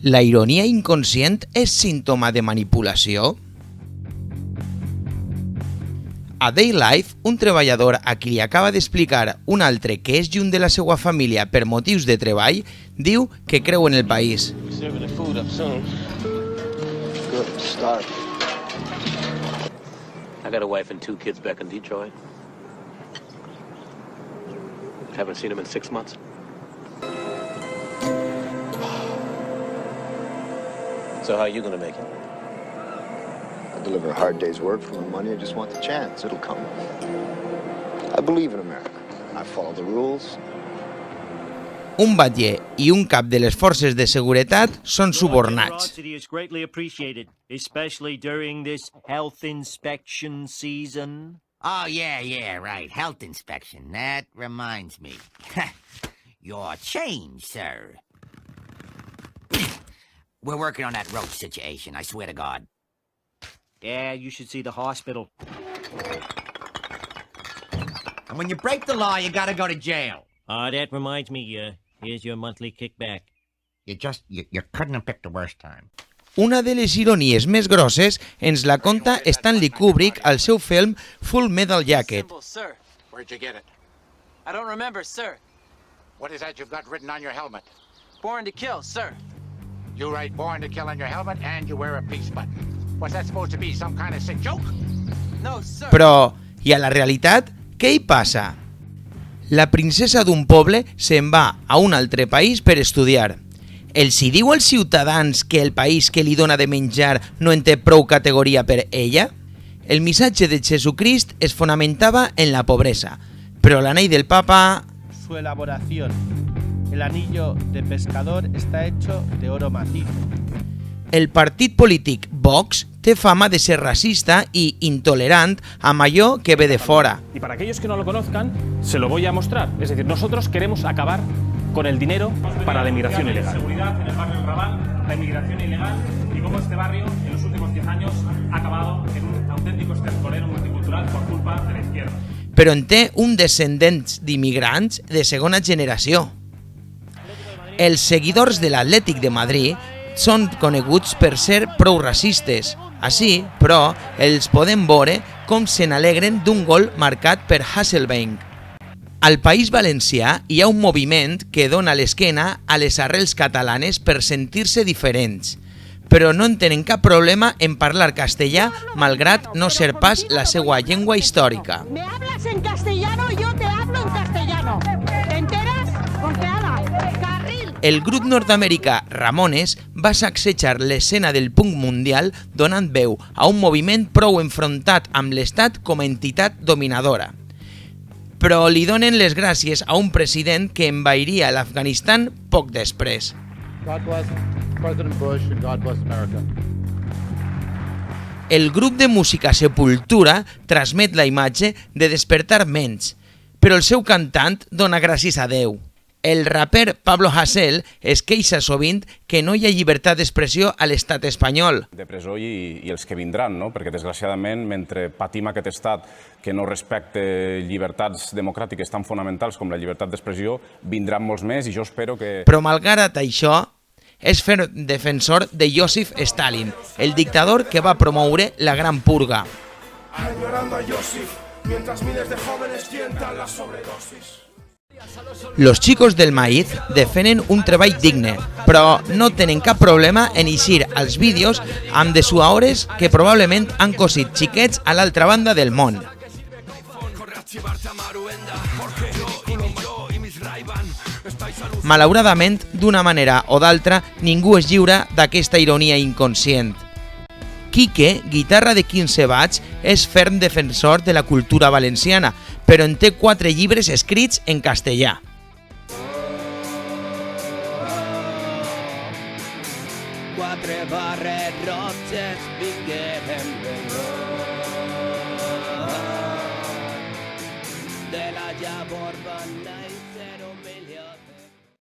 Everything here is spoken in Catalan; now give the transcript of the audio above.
La ironia inconscient és símptoma de manipulació? A Daylife, un treballador a qui li acaba d'explicar un altre que és lluny de la seva família per motius de treball, diu que creu en el país. I got a wife and 2 kids back in Detroit. Haven't seen them in 6 months. So how are you gonna make it? I deliver a hard day's work for my money. I just want the chance. It'll come. I believe in America. I follow the rules. Un batller i un cap de les forces de seguretat són subornats. Especially during this health inspection season. Oh, yeah, right. Health inspection. That reminds me. Your change, sir. We're working on that roach situation, I swear to God. Yeah, you should see the hospital. And when you break the law, you gotta go to jail. That reminds me, here's your monthly kickback. You couldn't have picked a worse time. Una de les ironies més grosses ens la conta Stanley Kubrick al seu film Full Metal Jacket. Sir. Where'd you get it? I don't remember, sir. What is that you've got written on your helmet? Born to kill, sir. You write born to kill on your helmet and you wear a peace button. What's that supposed to be, some kind of sick joke? No, sir. Però, i a la realitat, què hi passa? La princesa d'un poble se'n va a un altre país per estudiar. Els hi diu als ciutadans que el país que li dona de menjar no en té prou categoria per ella? El missatge de Jesucrist es fonamentava en la pobresa, però l'anell del papa... Su elaboración. El anillo de pescador está hecho de oro macizo. El partit polític Vox té fama de ser racista y intolerant amb allò que ve de fora. Y para aquellos que no lo conozcan, se lo voy a mostrar. Es decir, nosotros queremos acabar con el dinero para la inmigración ilegal. Seguridad en el barrio del Raval, la inmigración ilegal y cómo este barrio en los últimos 10 años ha acabado en un auténtico estercolero multicultural por culpa de la izquierda. Però en té un descendents d'immigrants de segona generació. Els seguidors de l'Atlètic de Madrid són coneguts per ser prou racistes. Així, però, els podem veure com se n'alegren d'un gol marcat per Hasselbank. Al País Valencià hi ha un moviment que dona l'esquena a les arrels catalanes per sentir-se diferents, però no en tenen cap problema en parlar castellà malgrat no ser pas la seva llengua històrica. Me hablas en castellano, yo te hablo en castellano. ¿Te enteras? Porque ala, carril. El grup nord-americà Ramones va sacsejar l'escena del punk mundial donant veu a un moviment prou enfrontat amb l'Estat com a entitat dominadora. Però li donen les gràcies a un president que envairia l'Afganistan poc després. God bless President Bush and God bless America. El grup de música Sepultura transmet la imatge de despertar ments, però el seu cantant dona gràcies a Déu. El raper Pablo Hasél es queixa sovint que no hi ha llibertat d'expressió a l'estat espanyol. De presó i els que vindran, no? Perquè desgraciadament, mentre patim aquest estat que no respecta llibertats democràtiques tan fonamentals com la llibertat d'expressió, vindran molts més i jo espero que... Però malgrat això, és fer defensor de Joseph Stalin, el dictador que va promoure la Gran Purga. Añorando a Joseph, mientras miles de jóvenes tientan la sobredosis. Los Chicos del Maíz defenen un treball digne, però no tenen cap problema en eixir als vídeos amb dessuadores que probablement han cosit xiquets a l'altra banda del món. Malauradament, d'una manera o d'altra, ningú és lliure d'aquesta ironia inconscient. Quique, guitarra de 15 watts, és ferm defensor de la cultura valenciana, però en té 4 llibres escrits en castellà. Quatre barres roges vingueren de la llavor van